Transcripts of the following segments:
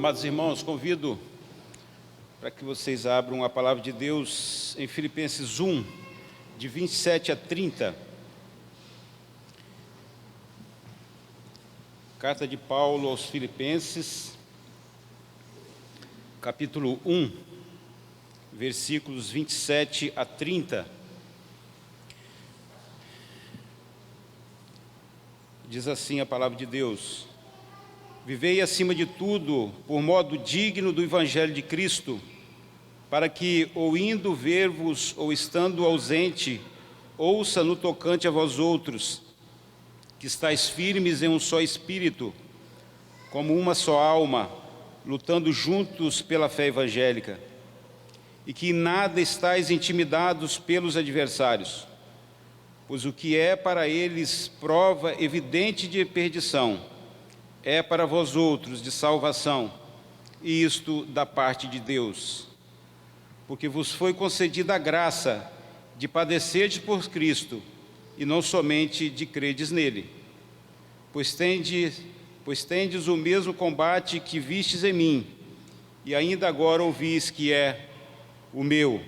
Amados irmãos, convido para que vocês abram a palavra de Deus em Filipenses 1, de 27 a 30. Carta de Paulo aos Filipenses, capítulo 1, versículos 27 a 30. Diz assim a palavra de Deus: Vivei acima de tudo por modo digno do Evangelho de Cristo, para que, ou indo ver-vos, ou estando ausente, ouça no tocante a vós outros, que estáis firmes em um só espírito, como uma só alma, lutando juntos pela fé evangélica, e que em nada estáis intimidados pelos adversários, pois o que é para eles prova evidente de perdição, é para vós outros de salvação, e isto da parte de Deus. Porque vos foi concedida a graça de padecerdes por Cristo, e não somente de credes nele. Pois tendes o mesmo combate que vistes em mim, e ainda agora ouvis que é o meu.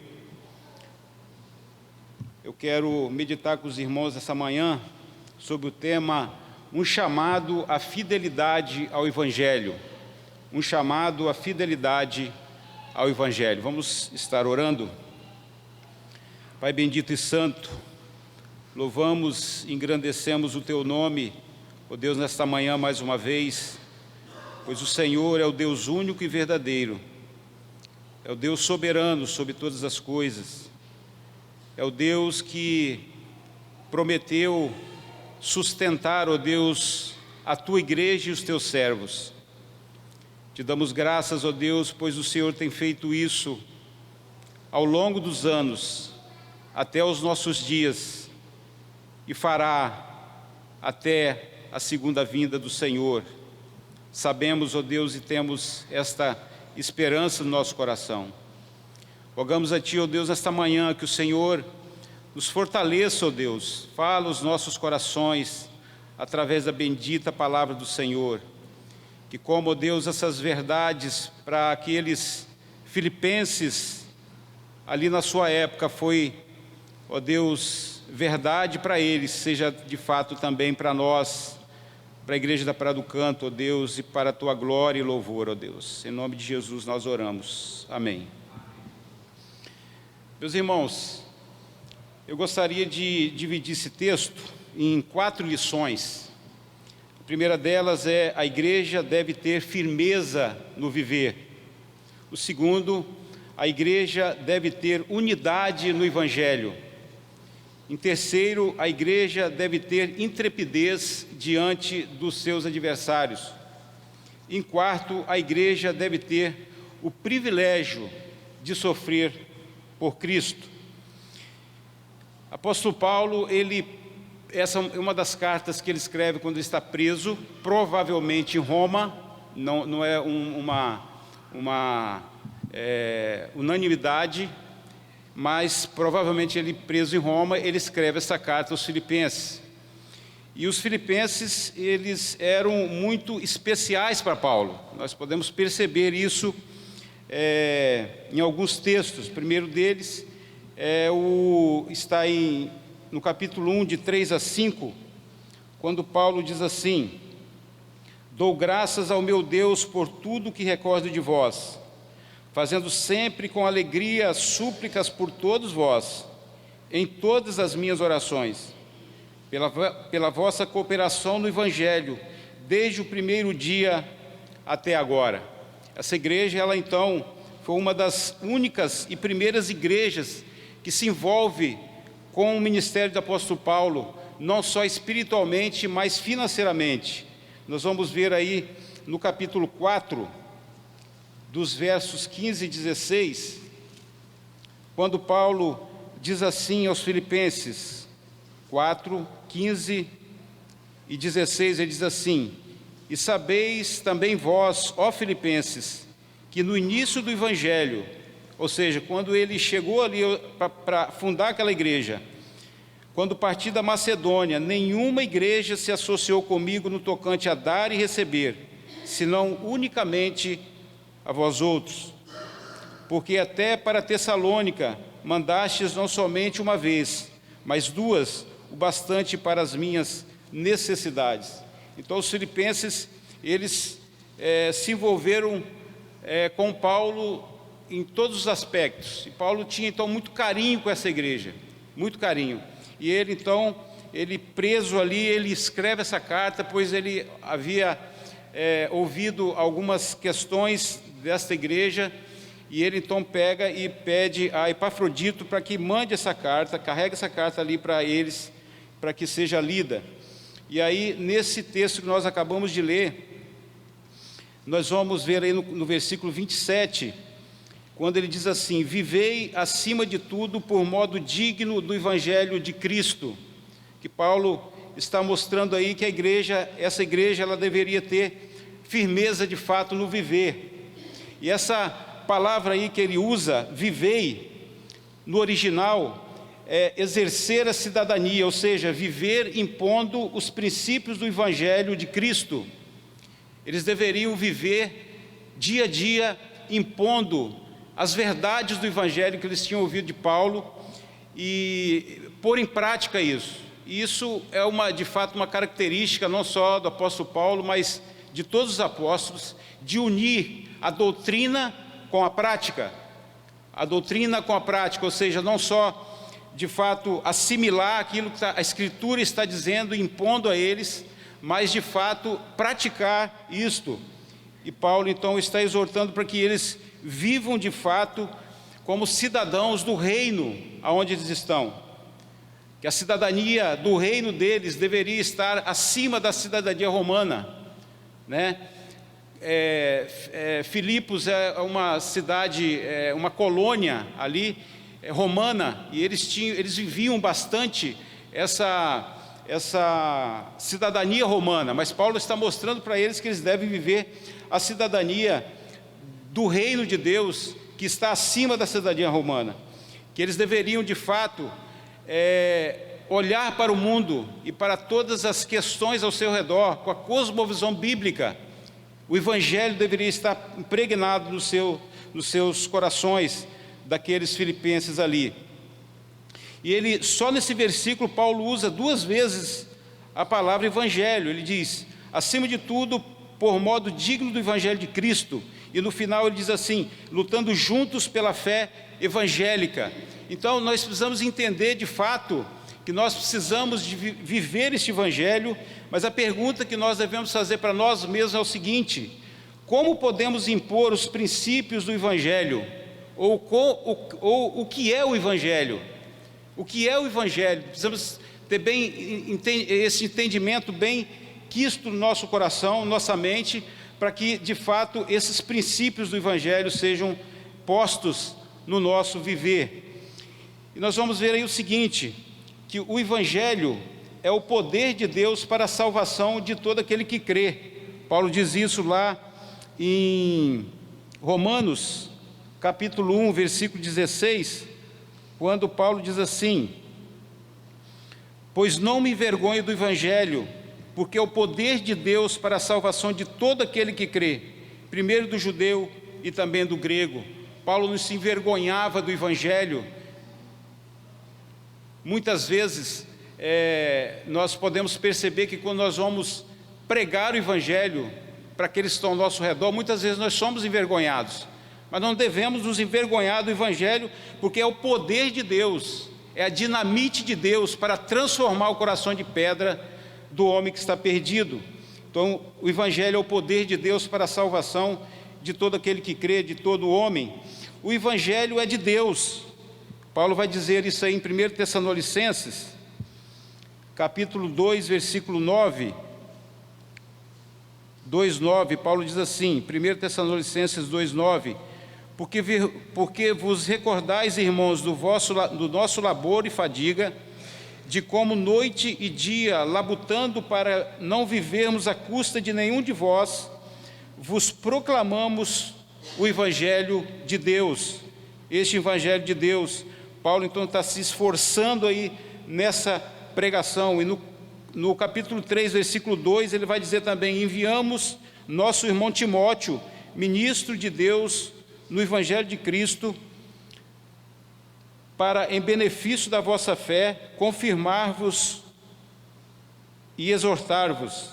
Eu quero meditar com os irmãos essa manhã sobre o tema um chamado à fidelidade ao Evangelho. Um chamado à fidelidade ao Evangelho. Vamos estar orando. Pai bendito e santo, louvamos e engrandecemos o Teu nome, ó Deus, nesta manhã mais uma vez, pois o Senhor é o Deus único e verdadeiro, é o Deus soberano sobre todas as coisas, é o Deus que prometeu sustentar, ó Deus, a Tua igreja e os Teus servos. Te damos graças, ó Deus, pois o Senhor tem feito isso ao longo dos anos, até os nossos dias, e fará até a segunda vinda do Senhor. Sabemos, ó Deus, e temos esta esperança no nosso coração. Rogamos a Ti, ó Deus, nesta manhã, que o Senhor nos fortaleça, ó Deus, fala os nossos corações através da bendita palavra do Senhor. Que como, ó Deus, essas verdades para aqueles filipenses ali na sua época foi, ó Deus, verdade para eles, seja de fato também para nós, para a Igreja da Praia do Canto, ó Deus, e para a Tua glória e louvor, ó Deus. Em nome de Jesus nós oramos. Amém. Meus irmãos, eu gostaria de dividir esse texto em 4 lições. A primeira delas é: a igreja deve ter firmeza no viver. O segundo, a igreja deve ter unidade no Evangelho. Em terceiro, a igreja deve ter intrepidez diante dos seus adversários. Em quarto, a igreja deve ter o privilégio de sofrer por Cristo. Apóstolo Paulo, essa é uma das cartas que ele escreve quando ele está preso, provavelmente em Roma, não é uma unanimidade, mas provavelmente ele preso em Roma, ele escreve essa carta aos Filipenses. E os Filipenses, eles eram muito especiais para Paulo. Nós podemos perceber isso em alguns textos. O primeiro deles está no capítulo 1, de 3 a 5, quando Paulo diz assim: Dou graças ao meu Deus por tudo que recordo de vós, fazendo sempre com alegria súplicas por todos vós, em todas as minhas orações, pela vossa cooperação no Evangelho, desde o primeiro dia até agora. Essa igreja, ela então foi uma das únicas e primeiras igrejas que se envolve com o ministério do apóstolo Paulo, não só espiritualmente, mas financeiramente. Nós vamos ver aí no capítulo 4, dos versos 15 e 16, quando Paulo diz assim aos Filipenses, 4, 15 e 16, ele diz assim: E sabeis também vós, ó Filipenses, que no início do Evangelho, ou seja, quando ele chegou ali para fundar aquela igreja, quando parti da Macedônia, nenhuma igreja se associou comigo no tocante a dar e receber, senão unicamente a vós outros, porque até para Tessalônica mandastes não somente uma vez, mas duas, o bastante para as minhas necessidades. Então os filipenses, eles se envolveram com Paulo em todos os aspectos. E Paulo tinha então muito carinho com essa igreja, muito carinho. E ele então, ele preso ali, ele escreve essa carta, pois ele havia ouvido algumas questões desta igreja, e ele então pega e pede a Epafrodito para que mande essa carta, carregue essa carta ali para eles, para que seja lida. E aí, nesse texto que nós acabamos de ler, nós vamos ver aí no versículo 27, quando ele diz assim: vivei acima de tudo por modo digno do Evangelho de Cristo, que Paulo está mostrando aí que essa igreja, ela deveria ter firmeza de fato no viver. E essa palavra aí que ele usa, vivei, no original, é exercer a cidadania, ou seja, viver impondo os princípios do Evangelho de Cristo. Eles deveriam viver dia a dia impondo as verdades do Evangelho que eles tinham ouvido de Paulo e pôr em prática isso. E isso é de fato uma característica não só do apóstolo Paulo, mas de todos os apóstolos, de unir a doutrina com a prática. A doutrina com a prática, ou seja, não só de fato assimilar aquilo que a Escritura está dizendo, impondo a eles, mas de fato praticar isto. E Paulo então está exortando para que eles vivam de fato como cidadãos do reino aonde eles estão, que a cidadania do reino deles deveria estar acima da cidadania romana, né? Filipos é uma cidade, uma colônia ali romana, e eles viviam bastante essa cidadania romana, mas Paulo está mostrando para eles que eles devem viver a cidadania do reino de Deus, que está acima da cidadania romana, que eles deveriam de fato olhar para o mundo e para todas as questões ao seu redor com a cosmovisão bíblica. O Evangelho deveria estar impregnado nos seus corações daqueles filipenses ali. E só nesse versículo, Paulo usa 2 vezes a palavra Evangelho. Ele diz, acima de tudo, por modo digno do Evangelho de Cristo. E no final ele diz assim, lutando juntos pela fé evangélica. Então nós precisamos entender de fato que nós precisamos de viver este Evangelho, mas a pergunta que nós devemos fazer para nós mesmos é o seguinte: como podemos impor os princípios do Evangelho? Ou o que é o Evangelho? O que é o Evangelho? Precisamos ter esse entendimento bem quisto no nosso coração, nossa mente, para que de fato esses princípios do Evangelho sejam postos no nosso viver. E nós vamos ver aí o seguinte, que o Evangelho é o poder de Deus para a salvação de todo aquele que crê. Paulo diz isso lá em Romanos, capítulo 1, versículo 16, quando Paulo diz assim: pois não me envergonho do Evangelho, porque é o poder de Deus para a salvação de todo aquele que crê, primeiro do judeu e também do grego. Paulo não se envergonhava do Evangelho. Muitas vezes nós podemos perceber que quando nós vamos pregar o Evangelho para aqueles que estão ao nosso redor, muitas vezes nós somos envergonhados, mas não devemos nos envergonhar do Evangelho, porque é o poder de Deus, é a dinamite de Deus para transformar o coração de pedra do homem que está perdido. Então o Evangelho é o poder de Deus para a salvação de todo aquele que crê, de todo homem. O Evangelho é de Deus. Paulo vai dizer isso aí em 1 Tessalonicenses, capítulo 2, versículo 9, 2:9, Paulo diz assim, 1 Tessalonicenses 2:9, porque vos recordais, irmãos, do nosso labor e fadiga, de como noite e dia, labutando para não vivermos à custa de nenhum de vós, vos proclamamos o Evangelho de Deus. Este Evangelho de Deus, Paulo então está se esforçando aí nessa pregação, e no capítulo 3, versículo 2, ele vai dizer também: enviamos nosso irmão Timóteo, ministro de Deus no Evangelho de Cristo, para, em benefício da vossa fé, confirmar-vos e exortar-vos.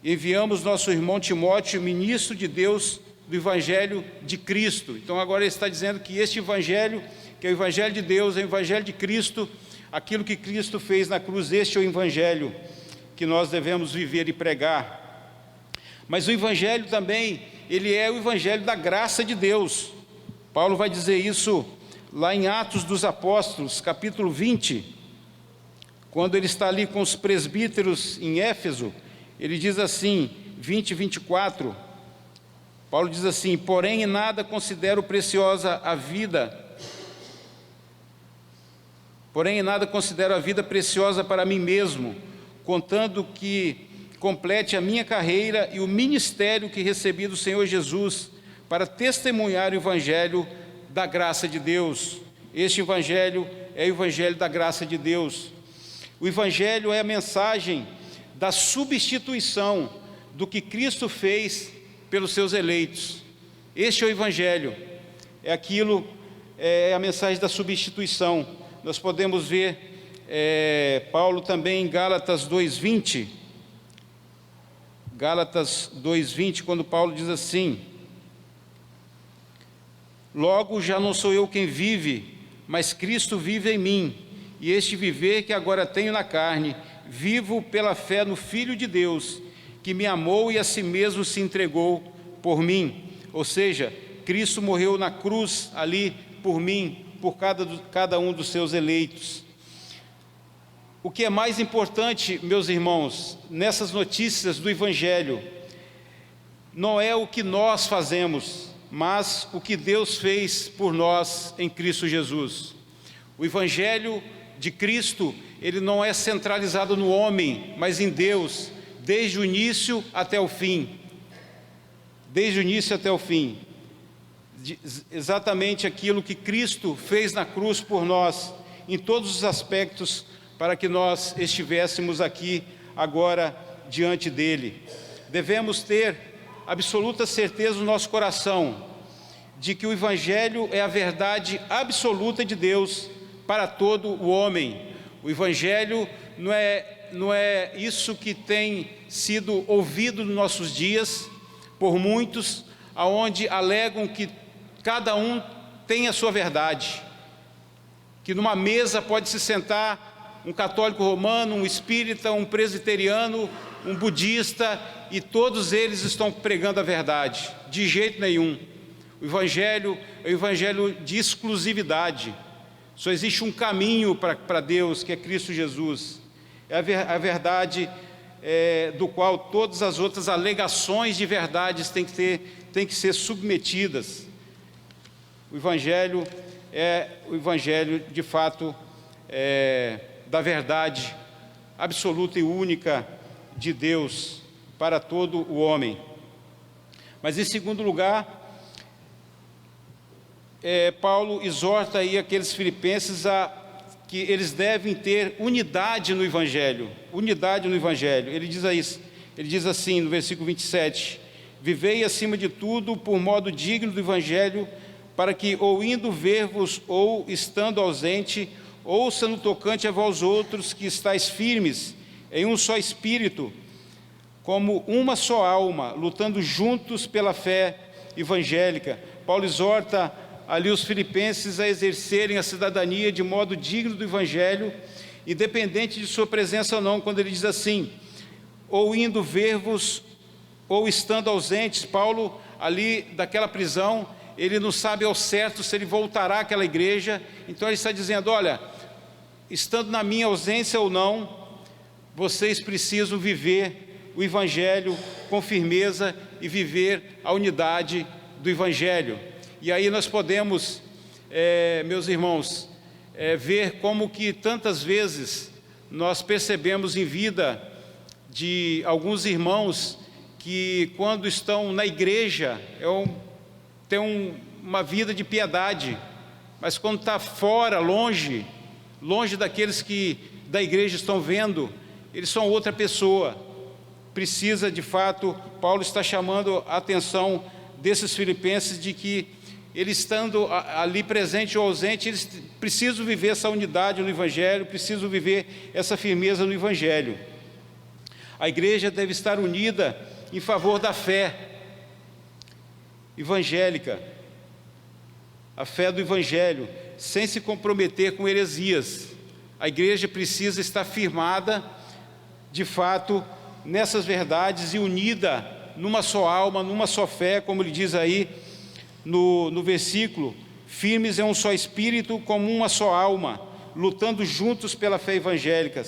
Enviamos nosso irmão Timóteo, ministro de Deus do Evangelho de Cristo. Então agora ele está dizendo que este Evangelho, que é o Evangelho de Deus, é o Evangelho de Cristo, aquilo que Cristo fez na cruz, este é o Evangelho que nós devemos viver e pregar. Mas o Evangelho também, ele é o Evangelho da graça de Deus. Paulo vai dizer isso lá em Atos dos Apóstolos, capítulo 20, quando ele está ali com os presbíteros em Éfeso, ele diz assim, 20 e 24, Paulo diz assim: porém em nada considero preciosa a vida, porém em nada considero a vida preciosa para mim mesmo, contando que complete a minha carreira e o ministério que recebi do Senhor Jesus, para testemunhar o Evangelho da graça de Deus. Este Evangelho é o Evangelho da graça de Deus. O Evangelho é a mensagem da substituição do que Cristo fez pelos seus eleitos. Este é o Evangelho, é aquilo, é a mensagem da substituição. Nós podemos ver Paulo também em Gálatas 2:20, Gálatas 2:20, quando Paulo diz assim: logo já não sou eu quem vive, mas Cristo vive em mim, e este viver que agora tenho na carne, vivo pela fé no Filho de Deus, que me amou e a si mesmo se entregou por mim. Ou seja, Cristo morreu na cruz ali por mim, por cada um dos seus eleitos. O que é mais importante, meus irmãos, nessas notícias do Evangelho, não é o que nós fazemos, mas o que Deus fez por nós em Cristo Jesus. O Evangelho de Cristo, ele não é centralizado no homem, mas em Deus, desde o início até o fim. Desde o início até o fim. Exatamente aquilo que Cristo fez na cruz por nós, em todos os aspectos, para que nós estivéssemos aqui agora diante dele. Devemos ter absoluta certeza no nosso coração de que o Evangelho é a verdade absoluta de Deus para todo o homem. O Evangelho não é isso que tem sido ouvido nos nossos dias por muitos, aonde alegam que cada um tem a sua verdade, que numa mesa pode se sentar um católico romano, um espírita, um presbiteriano, um budista, e todos eles estão pregando a verdade. De jeito nenhum. O Evangelho é o Evangelho de exclusividade. Só existe um caminho para Deus, que é Cristo Jesus. É a verdade do qual todas as outras alegações de verdades têm que ser submetidas. O Evangelho é o Evangelho, de fato, da verdade absoluta e única de Deus para todo o homem. Mas, em segundo lugar, Paulo exorta aí aqueles filipenses a que eles devem ter unidade no Evangelho. Unidade no Evangelho. Ele diz assim no versículo 27, vivei acima de tudo por modo digno do Evangelho, para que, ou indo ver-vos, ou estando ausente, ouça no tocante a vós outros que estáis firmes, em um só espírito, como uma só alma, lutando juntos pela fé evangélica. Paulo exorta ali os filipenses a exercerem a cidadania de modo digno do Evangelho, independente de sua presença ou não, quando ele diz assim, ou indo ver-vos, ou estando ausentes. Paulo, ali daquela prisão, ele não sabe ao certo se ele voltará àquela igreja, então ele está dizendo, olha, estando na minha ausência ou não, vocês precisam viver o Evangelho com firmeza e viver a unidade do Evangelho. E aí nós podemos, meus irmãos, ver como que tantas vezes nós percebemos em vida de alguns irmãos que, quando estão na igreja, têm uma vida de piedade, mas quando está fora, longe daqueles que da igreja estão vendo, eles são outra pessoa. Precisa, de fato, Paulo está chamando a atenção desses filipenses de que eles estando ali presente ou ausente, eles precisam viver essa unidade no Evangelho, precisam viver essa firmeza no Evangelho. A igreja deve estar unida em favor da fé evangélica, a fé do Evangelho, sem se comprometer com heresias. A igreja precisa estar firmada, de fato, nessas verdades e unida numa só alma, numa só fé, como ele diz aí no versículo, firmes em um só espírito, como uma só alma, lutando juntos pela fé evangélica.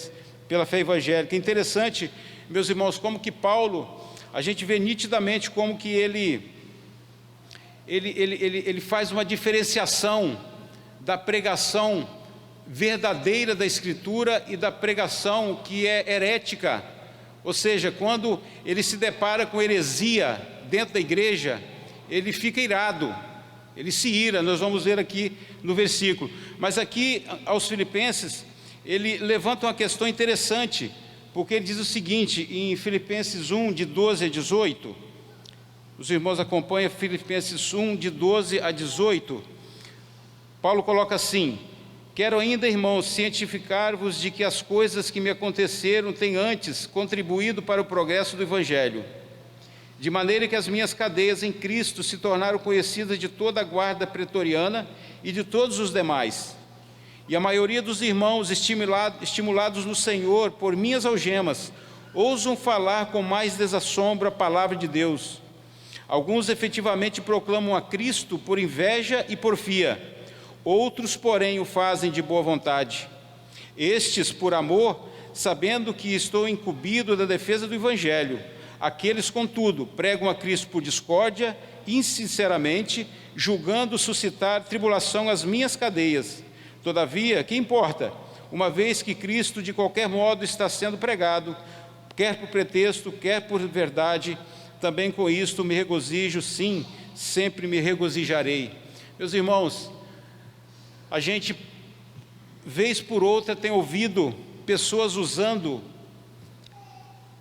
É interessante, meus irmãos, como que Paulo, a gente vê nitidamente como que ele faz uma diferenciação da pregação verdadeira da Escritura e da pregação que é herética. Ou seja, quando ele se depara com heresia dentro da igreja, ele fica irado, ele se ira. Nós vamos ver aqui no versículo. Mas aqui, aos Filipenses, ele levanta uma questão interessante, porque ele diz o seguinte, em Filipenses 1, de 12 a 18, os irmãos acompanham Filipenses 1, de 12 a 18, Paulo coloca assim: quero ainda, irmãos, cientificar-vos de que as coisas que me aconteceram têm antes contribuído para o progresso do Evangelho, de maneira que as minhas cadeias em Cristo se tornaram conhecidas de toda a guarda pretoriana e de todos os demais. E a maioria dos irmãos, estimulados no Senhor por minhas algemas, ousam falar com mais desassombro a palavra de Deus. Alguns efetivamente proclamam a Cristo por inveja e porfia, outros, porém, o fazem de boa vontade. Estes, por amor, sabendo que estou incumbido da defesa do Evangelho. Aqueles, contudo, pregam a Cristo por discórdia, insinceramente, julgando suscitar tribulação às minhas cadeias. Todavia, que importa? Uma vez que Cristo, de qualquer modo, está sendo pregado, quer por pretexto, quer por verdade, também com isto me regozijo, sim, sempre me regozijarei. Meus irmãos, a gente, vez por outra, tem ouvido pessoas usando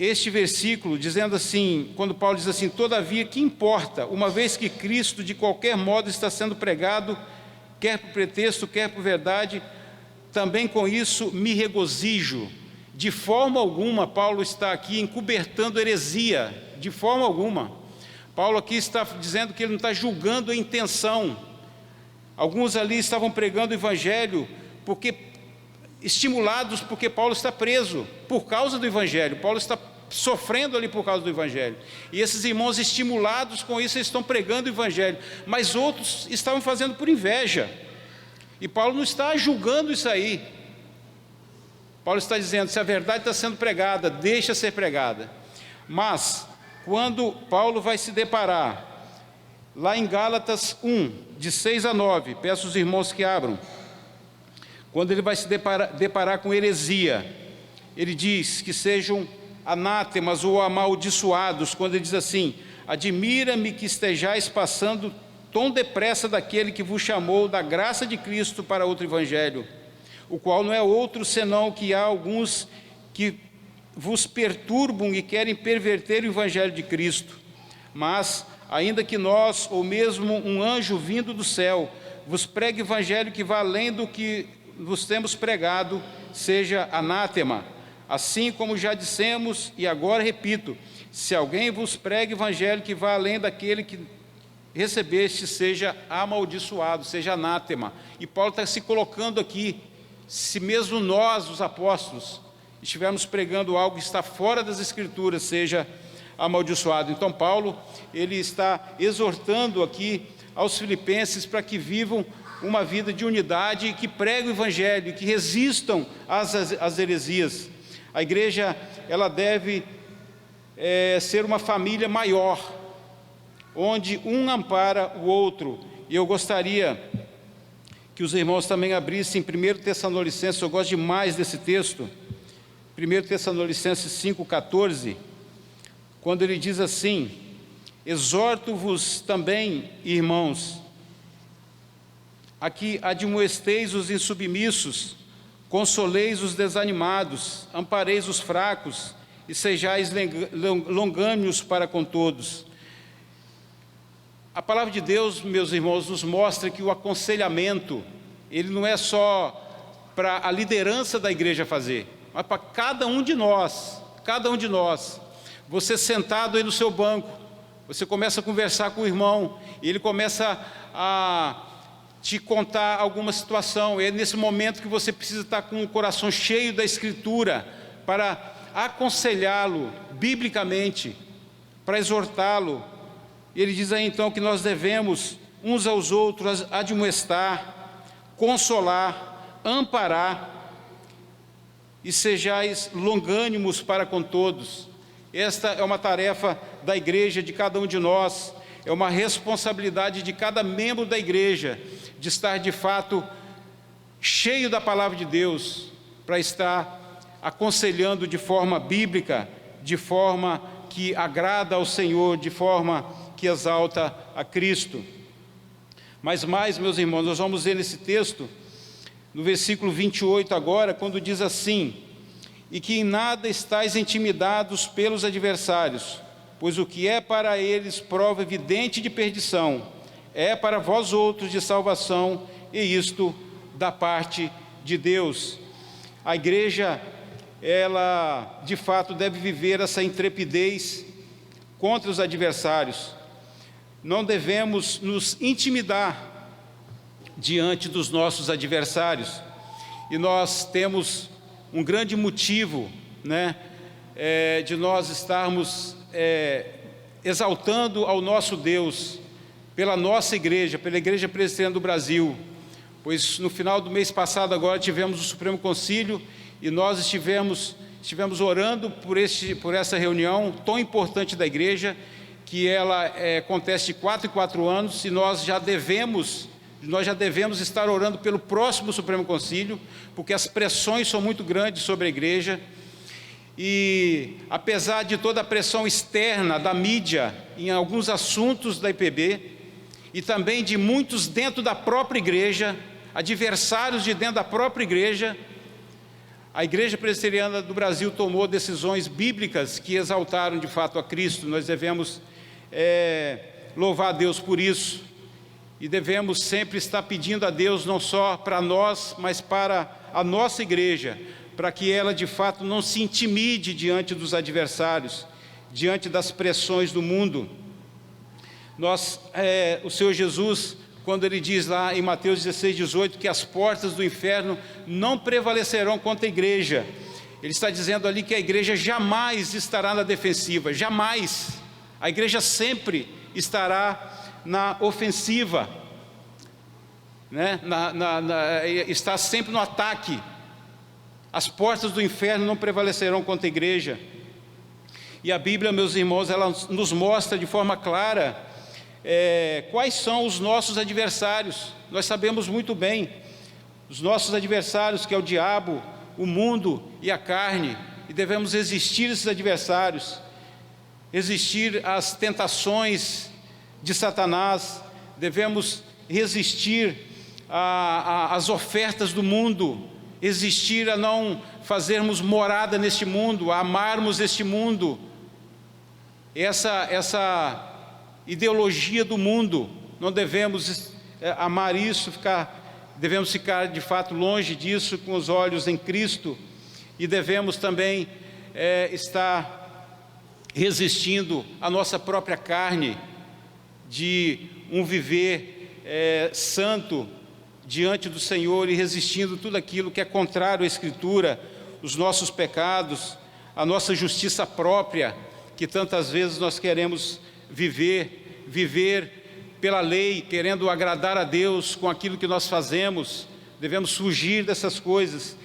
este versículo, dizendo assim, quando Paulo diz assim: todavia, que importa, uma vez que Cristo, de qualquer modo, está sendo pregado, quer por pretexto, quer por verdade, também com isso me regozijo. De forma alguma, Paulo está aqui encobertando heresia, de forma alguma. Paulo aqui está dizendo que ele não está julgando a intenção. Alguns ali estavam pregando o Evangelho estimulados porque Paulo está preso por causa do Evangelho. Paulo está sofrendo ali por causa do Evangelho. E esses irmãos, estimulados com isso, estão pregando o Evangelho. Mas outros estavam fazendo por inveja. E Paulo não está julgando isso aí. Paulo está dizendo, se a verdade está sendo pregada, deixa ser pregada. Mas, quando Paulo vai se deparar, lá em Gálatas 1, de 6 a 9, peço aos irmãos que abram, quando ele vai se deparar com heresia, ele diz que sejam anátemas ou amaldiçoados, quando ele diz assim: admira-me que estejais passando tão depressa daquele que vos chamou da graça de Cristo para outro evangelho, o qual não é outro senão que há alguns que vos perturbam e querem perverter o evangelho de Cristo. Mas, ainda que nós, ou mesmo um anjo vindo do céu, vos pregue evangelho que vá além do que vos temos pregado, seja anátema. Assim como já dissemos, e agora repito, se alguém vos pregue evangelho que vá além daquele que recebeste, seja amaldiçoado, seja anátema. E Paulo está se colocando aqui, se mesmo nós, os apóstolos, estivermos pregando algo que está fora das Escrituras, seja amaldiçoado. Então Paulo, ele está exortando aqui aos filipenses para que vivam uma vida de unidade, que preguem o Evangelho, que resistam às heresias. A igreja, ela deve ser uma família maior, onde um ampara o outro. E eu gostaria que os irmãos também abrissem 1 Tessalonicenses, eu gosto demais desse texto, 1 Tessalonicenses 5,14, quando ele diz assim: exorto-vos também, irmãos, a que admoesteis os insubmissos, consoleis os desanimados, ampareis os fracos e sejais longânimos para com todos. A palavra de Deus, meus irmãos, nos mostra que o aconselhamento, ele não é só para a liderança da igreja fazer, mas para cada um de nós, cada um de nós. Você sentado aí no seu banco, você começa a conversar com o irmão, e ele começa a te contar alguma situação. É nesse momento que você precisa estar com o coração cheio da Escritura, para aconselhá-lo biblicamente, para exortá-lo. Ele diz aí então que nós devemos uns aos outros admoestar, consolar, amparar, e sejais longânimos para com todos. Esta é uma tarefa da igreja, de cada um de nós, é uma responsabilidade de cada membro da igreja, de estar de fato cheio da palavra de Deus, para estar aconselhando de forma bíblica, de forma que agrada ao Senhor, de forma que exalta a Cristo. Mas mais, meus irmãos, nós vamos ver nesse texto, no versículo 28 agora, quando diz assim: e que em nada estáis intimidados pelos adversários, pois o que é para eles prova evidente de perdição, é para vós outros de salvação, e isto da parte de Deus. A igreja, ela de fato deve viver essa intrepidez contra os adversários. Não devemos nos intimidar diante dos nossos adversários, e nós temos um grande motivo, de nós estarmos exaltando ao nosso Deus, pela nossa igreja, pela Igreja Presbiteriana do Brasil, pois no final do mês passado agora tivemos o Supremo Concílio, e nós estivemos orando por essa reunião tão importante da igreja, que ela acontece de 4 em 4 anos, e nós já devemos estar orando pelo próximo Supremo Concílio, porque as pressões são muito grandes sobre a igreja. E apesar de toda a pressão externa da mídia em alguns assuntos da IPB, e também de muitos dentro da própria igreja, adversários de dentro da própria igreja, a Igreja Presbiteriana do Brasil tomou decisões bíblicas que exaltaram de fato a Cristo. Nós devemos louvar a Deus por isso, e devemos sempre estar pedindo a Deus, não só para nós, mas para a nossa igreja, para que ela de fato não se intimide diante dos adversários, diante das pressões do mundo. O Senhor Jesus, quando Ele diz lá em Mateus 16:18, que as portas do inferno não prevalecerão contra a igreja, Ele está dizendo ali que a igreja jamais estará na defensiva, jamais. A igreja sempre estará na ofensiva, está sempre no ataque. As portas do inferno não prevalecerão contra a igreja. E a Bíblia, meus irmãos, ela nos mostra de forma clara quais são os nossos adversários. Nós sabemos muito bem os nossos adversários, que é o diabo, o mundo e a carne, e devemos resistir a esses adversários, resistir às tentações de Satanás, devemos resistir às ofertas do mundo, resistir a não fazermos morada neste mundo, a amarmos este mundo, essa ideologia do mundo. Não devemos amar isso, devemos ficar de fato longe disso, com os olhos em Cristo, e devemos também estar resistindo à nossa própria carne, de um viver santo diante do Senhor, e resistindo tudo aquilo que é contrário à Escritura, os nossos pecados, a nossa justiça própria, que tantas vezes nós queremos viver pela lei, querendo agradar a Deus com aquilo que nós fazemos. Devemos fugir dessas coisas,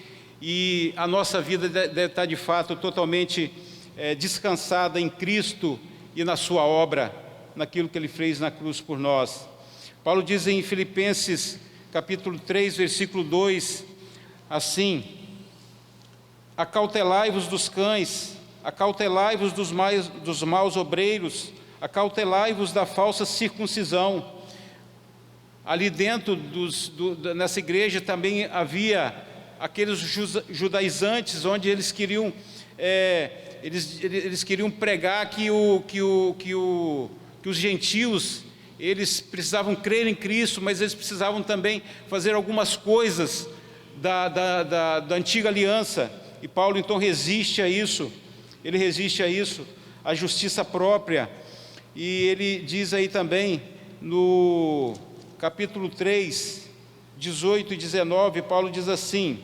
e a nossa vida deve estar de fato totalmente descansada em Cristo e na sua obra, naquilo que Ele fez na cruz por nós. Paulo diz em Filipenses capítulo 3, versículo 2, assim: acautelai-vos dos cães, acautelai-vos dos maus obreiros, acautelai-vos da falsa circuncisão. Ali dentro nessa igreja também havia aqueles judaizantes, onde eles queriam eles queriam pregar que os gentios eles precisavam crer em Cristo, mas eles precisavam também fazer algumas coisas da antiga aliança, e Paulo então resiste a isso, ele resiste a isso, a justiça própria, e ele diz aí também, no capítulo 3, 18 e 19, Paulo diz assim,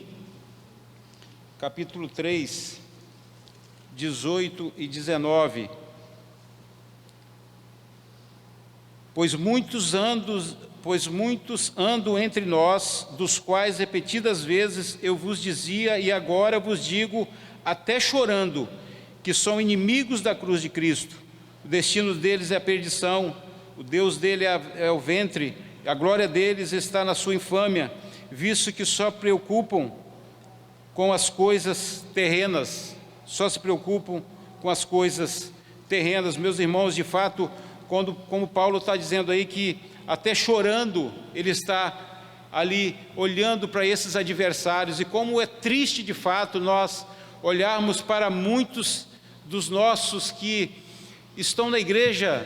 capítulo 3, 18 e 19, pois muitos andam entre nós, dos quais repetidas vezes eu vos dizia, e agora vos digo, até chorando, que são inimigos da cruz de Cristo. O destino deles é a perdição, o Deus dele é o ventre, a glória deles está na sua infâmia, visto que só preocupam com as coisas terrenas, só se preocupam com as coisas terrenas. Meus irmãos, de fato, como Paulo está dizendo aí, que até chorando ele está ali olhando para esses adversários, e como é triste de fato nós olharmos para muitos dos nossos que estão na igreja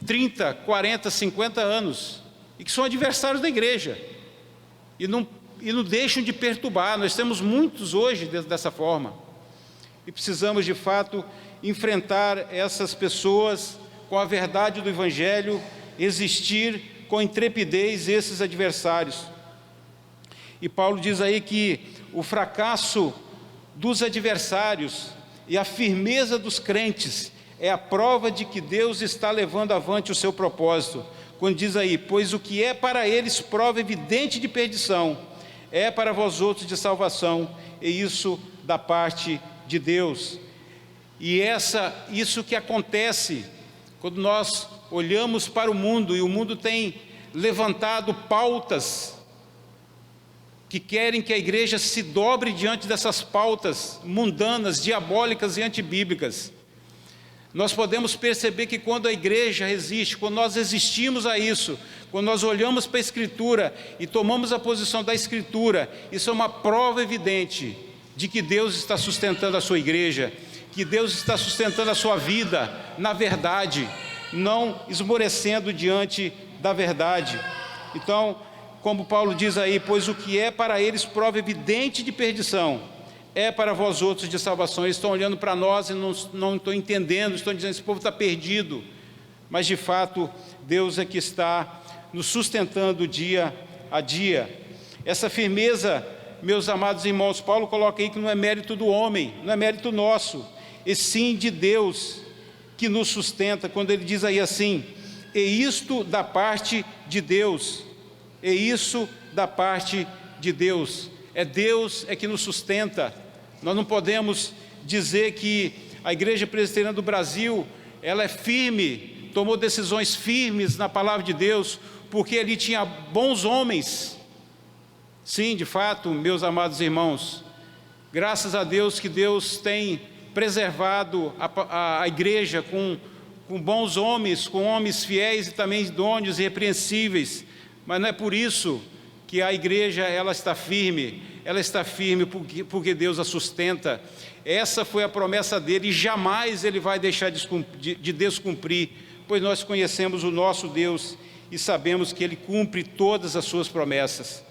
30, 40, 50 anos, e que são adversários da igreja, e não deixam de perturbar. Nós temos muitos hoje dessa forma, e precisamos de fato enfrentar essas pessoas com a verdade do Evangelho, resistir com intrepidez esses adversários. E Paulo diz aí que o fracasso dos adversários e a firmeza dos crentes é a prova de que Deus está levando avante o seu propósito, quando diz aí, pois o que é para eles prova evidente de perdição, é para vós outros de salvação, e isso da parte de Deus. E isso que acontece quando nós olhamos para o mundo, e o mundo tem levantado pautas que querem que a igreja se dobre diante dessas pautas mundanas, diabólicas e antibíblicas. Nós podemos perceber que quando a igreja resiste, quando nós resistimos a isso, quando nós olhamos para a Escritura e tomamos a posição da Escritura, isso é uma prova evidente de que Deus está sustentando a sua igreja, que Deus está sustentando a sua vida na verdade, não esmorecendo diante da verdade. Então, como Paulo diz aí, pois o que é para eles prova evidente de perdição, é para vós outros de salvação. Eles estão olhando para nós e não estão entendendo, estão dizendo, esse povo está perdido, mas de fato, Deus é que está nos sustentando dia a dia. Essa firmeza, meus amados irmãos, Paulo coloca aí que não é mérito do homem, não é mérito nosso, e sim de Deus que nos sustenta, quando ele diz aí assim, e isto da parte de Deus, e isso da parte de Deus, é Deus que nos sustenta. Nós não podemos dizer que a Igreja Presbiteriana do Brasil, ela é firme, tomou decisões firmes na palavra de Deus, porque ali tinha bons homens. Sim, de fato, meus amados irmãos, graças a Deus que Deus tem preservado a igreja com bons homens, com homens fiéis e também idôneos e irrepreensíveis, mas não é por isso que a igreja ela está firme porque Deus a sustenta. Essa foi a promessa dele, e jamais ele vai deixar de descumprir, pois nós conhecemos o nosso Deus e sabemos que ele cumpre todas as suas promessas.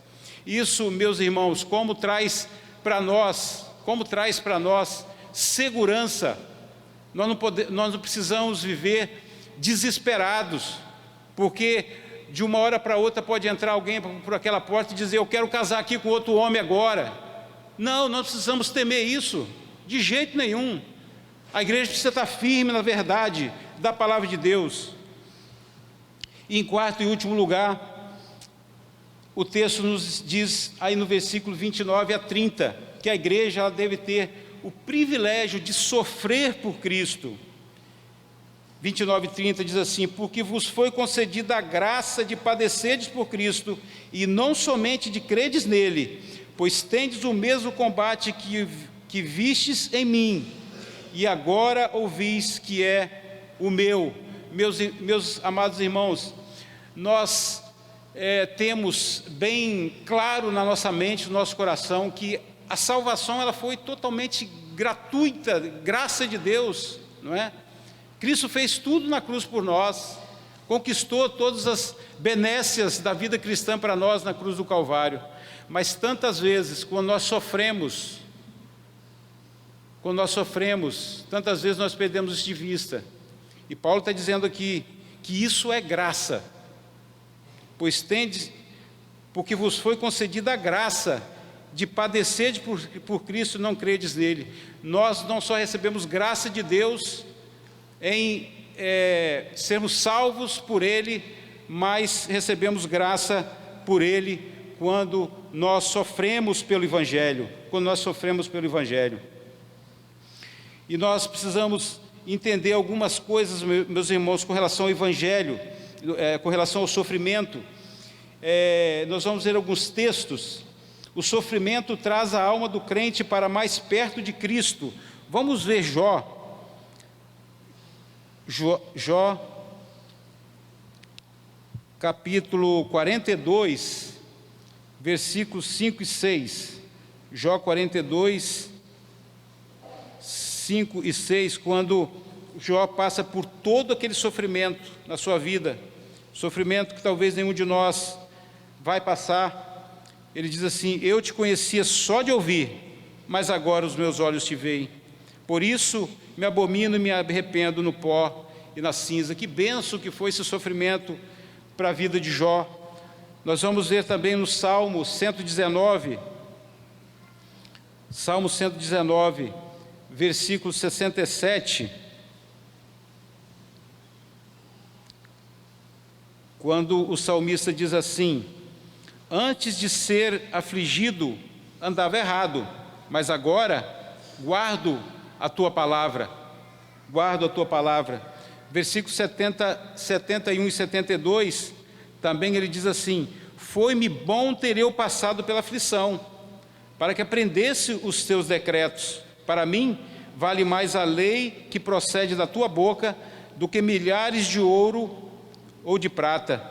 Isso, meus irmãos, como traz para nós segurança. Nós não precisamos viver desesperados, porque de uma hora para outra pode entrar alguém por aquela porta e dizer, eu quero casar aqui com outro homem agora. Não, nós precisamos temer isso, de jeito nenhum. A igreja precisa estar firme na verdade da palavra de Deus. E em quarto e último lugar, o texto nos diz aí no versículo 29 a 30, que a igreja ela deve ter o privilégio de sofrer por Cristo. 29 e 30 diz assim, porque vos foi concedida a graça de padecerdes por Cristo, e não somente de credes nele, pois tendes o mesmo combate que vistes em mim, e agora ouvis que é o meu. Meus amados irmãos, nós temos bem claro na nossa mente, no nosso coração, que a salvação ela foi totalmente gratuita, graça de Deus, não é? Cristo fez tudo na cruz por nós. conquistou todas as benécias da vida cristã para nós na cruz do Calvário. Mas tantas vezes, quando nós sofremos, tantas vezes nós perdemos isso de vista. E Paulo está dizendo aqui que isso é graça, porque vos foi concedida a graça de padecer por Cristo e não credes nele. Nós não só recebemos graça de Deus em sermos salvos por Ele, mas recebemos graça por Ele quando nós sofremos pelo Evangelho, E nós precisamos entender algumas coisas, meus irmãos, com relação ao Evangelho, com relação ao sofrimento. Nós vamos ver alguns textos. O sofrimento traz a alma do crente para mais perto de Cristo. Vamos ver Jó, capítulo 42, versículos 5 e 6. Jó 42, 5 e 6, quando Jó passa por todo aquele sofrimento na sua vida, sofrimento que talvez nenhum de nós vai passar. Ele diz assim: eu te conhecia só de ouvir, mas agora os meus olhos te veem. Por isso me abomino e me arrependo no pó e na cinza. Que bênção que foi esse sofrimento para a vida de Jó. Nós vamos ver também no Salmo 119, versículo 67, quando o salmista diz assim: antes de ser afligido, andava errado, mas agora guardo a tua palavra. Versículos 71 e 72, também ele diz assim: foi-me bom ter eu passado pela aflição, para que aprendesse os teus decretos. Para mim, vale mais a lei que procede da tua boca, do que milhares de ouro ou de prata.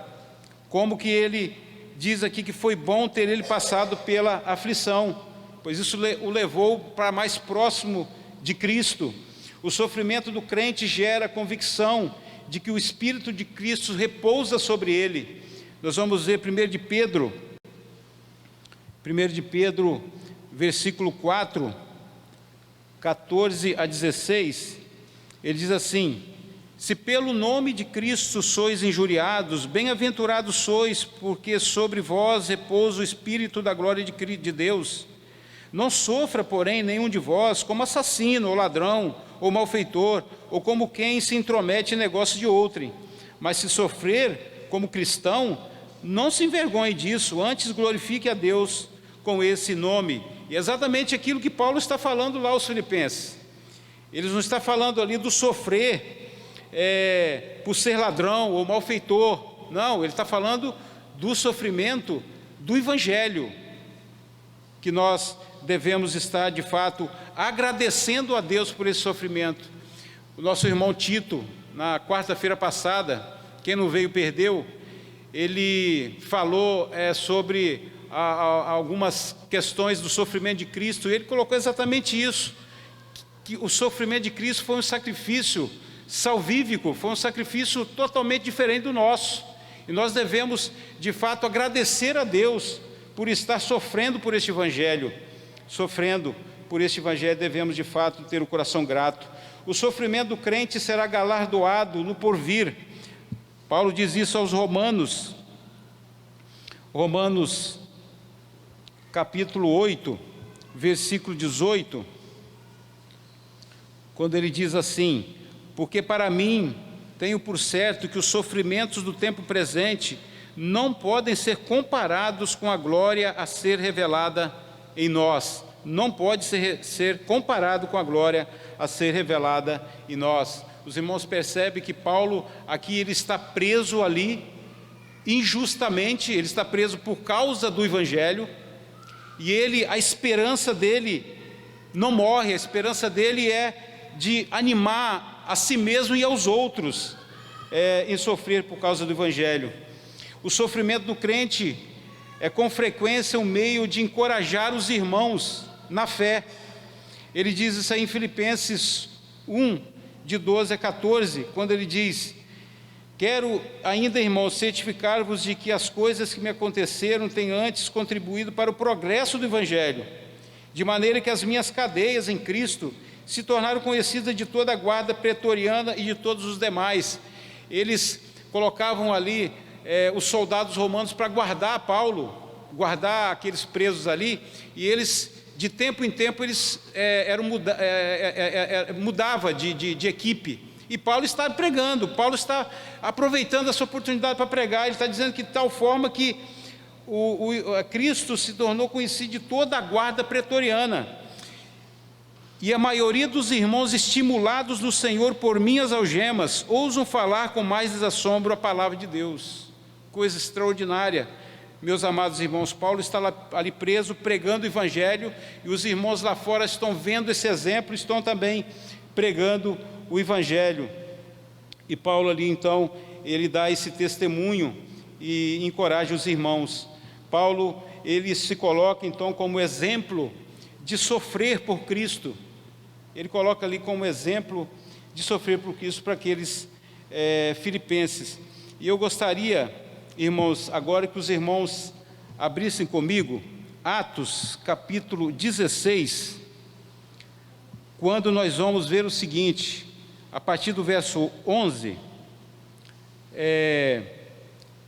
Como que ele diz aqui que foi bom ter ele passado pela aflição, pois isso o levou para mais próximo de Cristo. O sofrimento do crente gera a convicção de que o Espírito de Cristo repousa sobre ele. Nós vamos ver 1 de Pedro, versículo 4, 14 a 16, ele diz assim: se pelo nome de Cristo sois injuriados, bem-aventurados sois, porque sobre vós repousa o Espírito da glória de Deus. Não sofra, porém, nenhum de vós como assassino, ou ladrão, ou malfeitor, ou como quem se intromete em negócio de outrem. Mas se sofrer como cristão, não se envergonhe disso, antes glorifique a Deus com esse nome. E é exatamente aquilo que Paulo está falando lá aos Filipenses. Ele não está falando ali do sofrer por ser ladrão ou malfeitor. Não, ele está falando do sofrimento do Evangelho, que nós devemos estar, de fato, agradecendo a Deus por esse sofrimento. O nosso irmão Tito, na quarta-feira passada, quem não veio perdeu, ele falou sobre algumas questões do sofrimento de Cristo, e ele colocou exatamente isso, que o sofrimento de Cristo foi um sacrifício salvífico, foi um sacrifício totalmente diferente do nosso, e nós devemos, de fato, agradecer a Deus por estar sofrendo por este Evangelho. Devemos, de fato, ter o coração grato. O sofrimento do crente será galardoado no porvir. Paulo diz isso aos Romanos, capítulo 8, versículo 18, quando ele diz assim: porque para mim tenho por certo que os sofrimentos do tempo presente não podem ser comparados com a glória a ser revelada em nós. Não pode ser comparado com a glória a ser revelada em nós. Os irmãos percebem que Paulo aqui ele está preso ali injustamente, ele está preso por causa do Evangelho, e a esperança dele não morre, a esperança dele é de animar a si mesmo e aos outros em sofrer por causa do Evangelho. O sofrimento do crente é com frequência um meio de encorajar os irmãos na fé. Ele diz isso aí em Filipenses 1, de 12 a 14, quando ele diz Quero ainda, irmãos, certificar-vos de que as coisas que me aconteceram têm antes contribuído para o progresso do Evangelho, de maneira que as minhas cadeias em Cristo se tornaram conhecidas de toda a guarda pretoriana e de todos os demais. Eles colocavam ali os soldados romanos para guardar Paulo, guardar aqueles presos ali, e eles, de tempo em tempo, eles mudavam de equipe. E Paulo está pregando, Paulo está aproveitando essa oportunidade para pregar. Ele está dizendo que de tal forma que Cristo se tornou conhecido de toda a guarda pretoriana. E a maioria dos irmãos, estimulados no Senhor por minhas algemas, ousam falar com mais desassombro a palavra de Deus. Coisa extraordinária. Meus amados irmãos, Paulo está ali preso, pregando o Evangelho, e os irmãos lá fora estão vendo esse exemplo, estão também pregando o Evangelho. E Paulo ali, então, ele dá esse testemunho e encoraja os irmãos. Paulo, ele se coloca, então, como exemplo de sofrer por Cristo. Ele coloca ali como exemplo de sofrer por Cristo para aqueles filipenses. E eu gostaria, irmãos, agora que os irmãos abrissem comigo Atos, capítulo 16, quando nós vamos ver o seguinte, a partir do verso 11,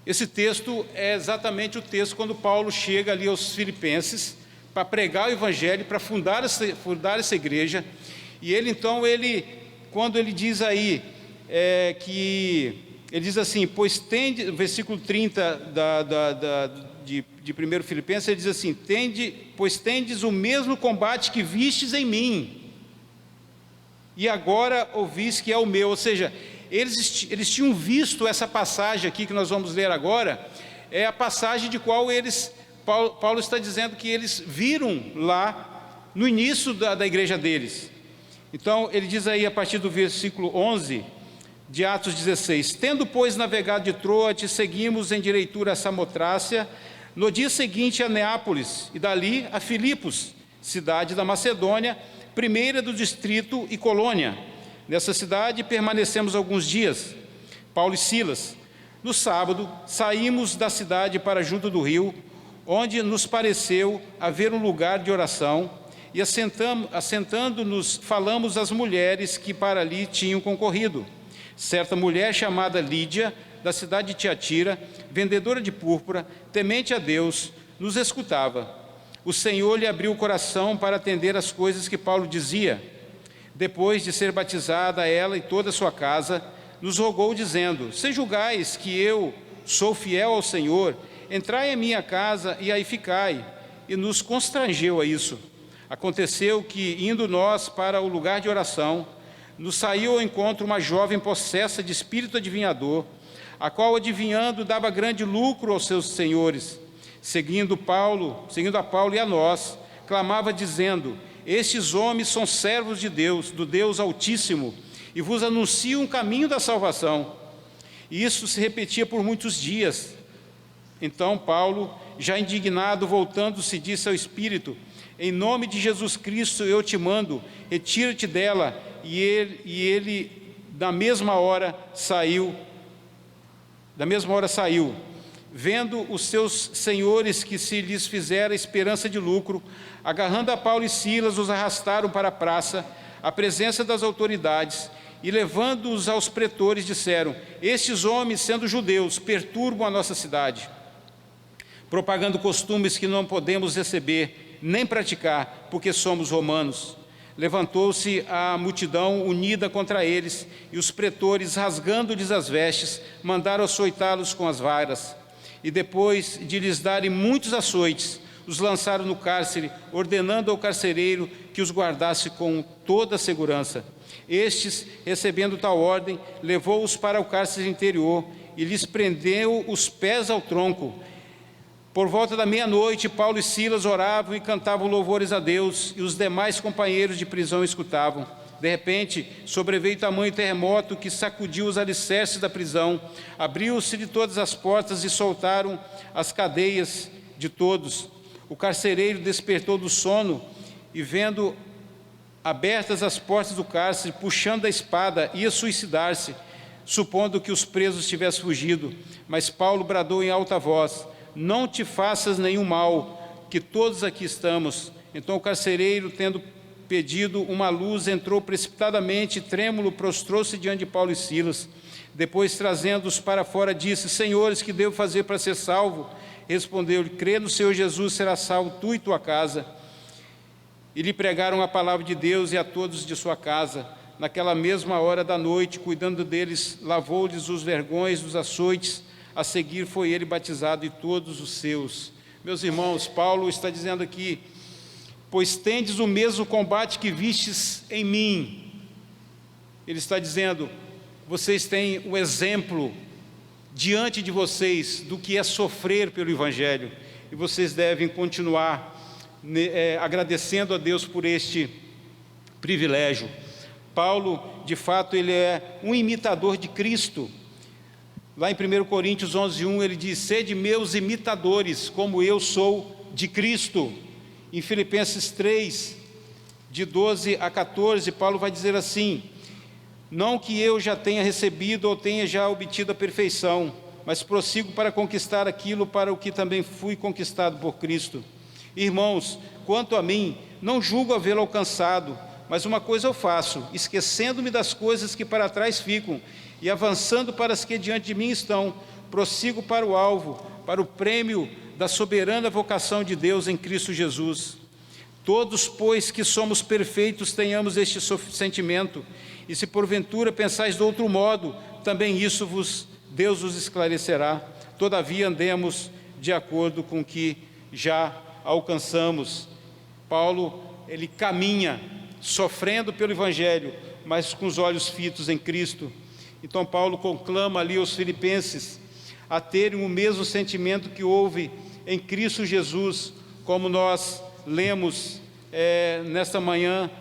esse texto é exatamente o texto quando Paulo chega ali aos filipenses para pregar o Evangelho, para fundar essa igreja. E ele então, quando ele diz aí, ele diz assim, pois tende, versículo 30 de 1 Filipenses, ele diz assim, pois tendes o mesmo combate que vistes em mim, e agora ouvis que é o meu. Ou seja, eles tinham visto essa passagem aqui que nós vamos ler agora, é a passagem de qual Paulo está dizendo que eles viram lá no início da igreja deles. Então, ele diz aí a partir do versículo 11 de Atos 16, tendo, pois, navegado de Troade, seguimos em direitura a Samotrácia, no dia seguinte a Neápolis, e dali a Filipos, cidade da Macedônia, primeira do distrito e colônia. Nessa cidade permanecemos alguns dias, Paulo e Silas. No sábado, saímos da cidade para junto do rio, onde nos pareceu haver um lugar de oração, e assentando-nos, falamos às mulheres que para ali tinham concorrido. Certa mulher chamada Lídia, da cidade de Tiatira, vendedora de púrpura, temente a Deus, nos escutava. O Senhor lhe abriu o coração para atender às coisas que Paulo dizia. Depois de ser batizada ela e toda a sua casa, nos rogou dizendo, se julgais que eu sou fiel ao Senhor, entrai em minha casa e aí ficai. E nos constrangeu a isso. Aconteceu que, indo nós para o lugar de oração, nos saiu ao encontro uma jovem possessa de espírito adivinhador, a qual, adivinhando, dava grande lucro aos seus senhores. Seguindo a Paulo e a nós, clamava dizendo, estes homens são servos de Deus, do Deus Altíssimo, e vos anunciam o caminho da salvação. E isso se repetia por muitos dias. Então Paulo, já indignado, voltando-se, disse ao Espírito, em nome de Jesus Cristo eu te mando, retira-te dela. E ele da mesma hora saiu. Vendo os seus senhores que se lhes fizera esperança de lucro, agarrando a Paulo e Silas, os arrastaram para a praça, à presença das autoridades, e levando-os aos pretores, disseram, estes homens, sendo judeus, perturbam a nossa cidade, propagando costumes que não podemos receber, nem praticar, porque somos romanos. Levantou-se a multidão unida contra eles, e os pretores, rasgando-lhes as vestes, mandaram açoitá-los com as varas. E depois de lhes darem muitos açoites, os lançaram no cárcere, ordenando ao carcereiro que os guardasse com toda a segurança. Estes, recebendo tal ordem, levou-os para o cárcere interior e lhes prendeu os pés ao tronco. Por volta da meia-noite, Paulo e Silas oravam e cantavam louvores a Deus, e os demais companheiros de prisão escutavam. De repente, sobreveio tamanho terremoto que sacudiu os alicerces da prisão, abriu-se de todas as portas e soltaram as cadeias de todos. O carcereiro despertou do sono e, vendo abertas as portas do cárcere, puxando a espada, ia suicidar-se. supondo que os presos tivessem fugido. Mas Paulo bradou em alta voz: não te faças nenhum mal, que todos aqui estamos. Então o carcereiro, tendo pedido uma luz, entrou precipitadamente, trêmulo, prostrou-se diante de Paulo e Silas. Depois, trazendo-os para fora, disse: senhores, que devo fazer para ser salvo? Respondeu-lhe: crê no Senhor Jesus, será salvo tu e tua casa. E lhe pregaram a palavra de Deus e a todos de sua casa. Naquela mesma hora da noite, cuidando deles, lavou-lhes os vergões dos açoites. A seguir foi ele batizado e todos os seus. Meus irmãos, Paulo está dizendo aqui: pois tendes o mesmo combate que vistes em mim. Ele está dizendo: vocês têm o exemplo diante de vocês do que é sofrer pelo Evangelho, e vocês devem continuar agradecendo a Deus por este privilégio. Paulo, de fato, ele é um imitador de Cristo. Lá em 1 Coríntios 11:1, ele diz: sede meus imitadores, como eu sou de Cristo. Em Filipenses 3, de 12 a 14, Paulo vai dizer assim: não que eu já tenha recebido ou tenha já obtido a perfeição, mas prossigo para conquistar aquilo para o que também fui conquistado por Cristo. Irmãos, quanto a mim, não julgo havê-lo alcançado, mas uma coisa eu faço, esquecendo-me das coisas que para trás ficam e avançando para as que diante de mim estão, prossigo para o alvo, para o prêmio da soberana vocação de Deus em Cristo Jesus. Todos, pois, que somos perfeitos, tenhamos este sentimento, e se porventura pensais de outro modo, também isso Deus vos esclarecerá. Todavia andemos de acordo com o que já alcançamos. Paulo, ele caminha sofrendo pelo Evangelho, mas com os olhos fitos em Cristo. Então Paulo conclama ali aos filipenses a terem o mesmo sentimento que houve em Cristo Jesus, como nós lemos nesta manhã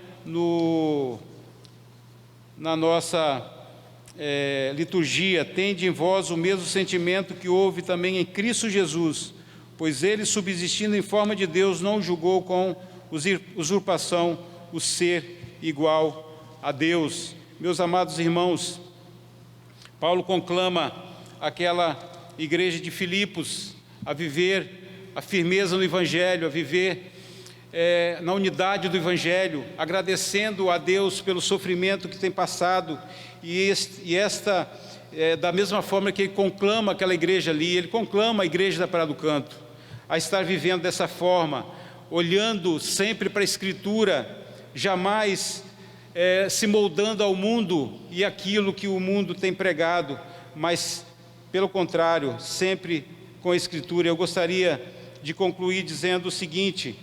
na nossa liturgia: tende em vós o mesmo sentimento que houve também em Cristo Jesus, pois ele, subsistindo em forma de Deus, não julgou com usurpação o ser igual a Deus. Meus amados irmãos, Paulo conclama aquela igreja de Filipos a viver a firmeza no Evangelho, a viver na unidade do Evangelho, agradecendo a Deus pelo sofrimento que tem passado, da mesma forma que ele conclama aquela igreja ali, ele conclama a igreja da Praia do Canto a estar vivendo dessa forma, olhando sempre para a Escritura, jamais se moldando ao mundo e aquilo que o mundo tem pregado, mas pelo contrário, sempre com a Escritura. Eu gostaria de concluir dizendo o seguinte: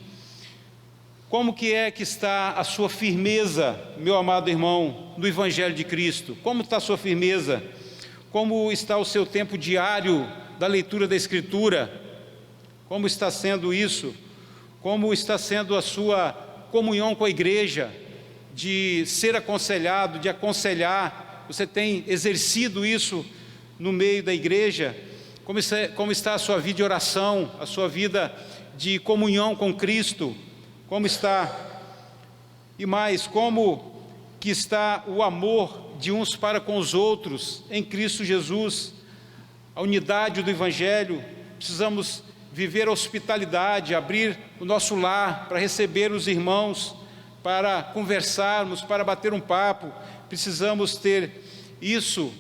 como que está a sua firmeza, meu amado irmão, no Evangelho de Cristo? Como está a sua firmeza? Como está o seu tempo diário da leitura da Escritura? Como está sendo isso? Como está sendo a sua comunhão com a igreja, de ser aconselhado, de aconselhar? Você tem exercido isso no meio da igreja? Como está a sua vida de oração, a sua vida de comunhão com Cristo? Como está? E mais, como que está o amor de uns para com os outros em Cristo Jesus? A unidade do Evangelho. Precisamos viver a hospitalidade, abrir o nosso lar para receber os irmãos, para conversarmos, para bater um papo. Precisamos ter isso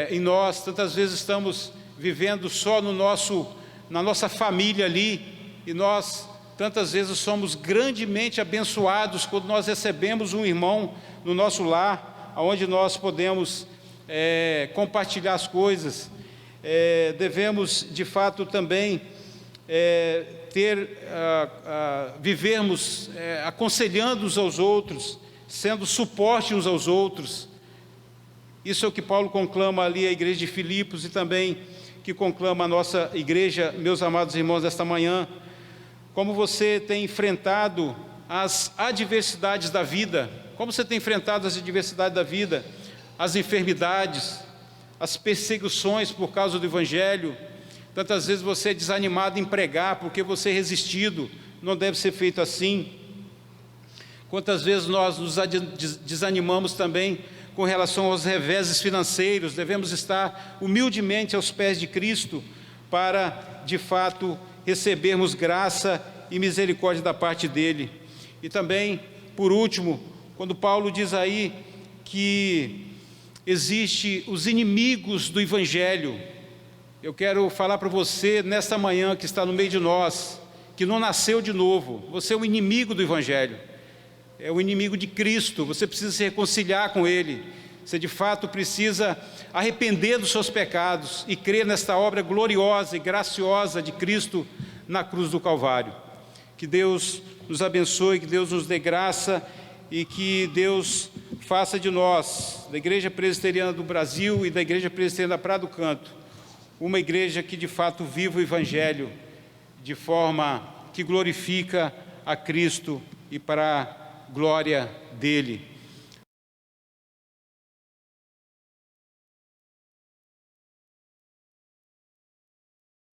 em nós. Tantas vezes estamos vivendo só na nossa família ali, e nós tantas vezes somos grandemente abençoados quando nós recebemos um irmão no nosso lar, onde nós podemos compartilhar as coisas. Devemos de fato também vivermos aconselhando uns aos outros, sendo suporte uns aos outros. Isso é o que Paulo conclama ali à igreja de Filipos, e também que conclama a nossa igreja. Meus amados irmãos, esta manhã, como você tem enfrentado as adversidades da vida? Como você tem enfrentado as adversidades da vida? As enfermidades, as perseguições por causa do Evangelho. Tantas vezes você é desanimado em pregar porque você é resistido. Não deve ser feito assim. Quantas vezes nós nos desanimamos também com relação aos reveses financeiros, devemos estar humildemente aos pés de Cristo para, de fato, recebermos graça e misericórdia da parte dEle. E também, por último, quando Paulo diz aí que existe os inimigos do Evangelho, eu quero falar para você, nesta manhã que está no meio de nós, que não nasceu de novo, você é o inimigo do Evangelho, é o inimigo de Cristo, você precisa se reconciliar com Ele, você de fato precisa arrepender dos seus pecados e crer nesta obra gloriosa e graciosa de Cristo na cruz do Calvário. Que Deus nos abençoe, que Deus nos dê graça e que Deus faça de nós, da Igreja Presbiteriana do Brasil e da Igreja Presbiteriana da Praia do Canto, uma igreja que de fato viva o Evangelho de forma que glorifica a Cristo e para a glória dEle.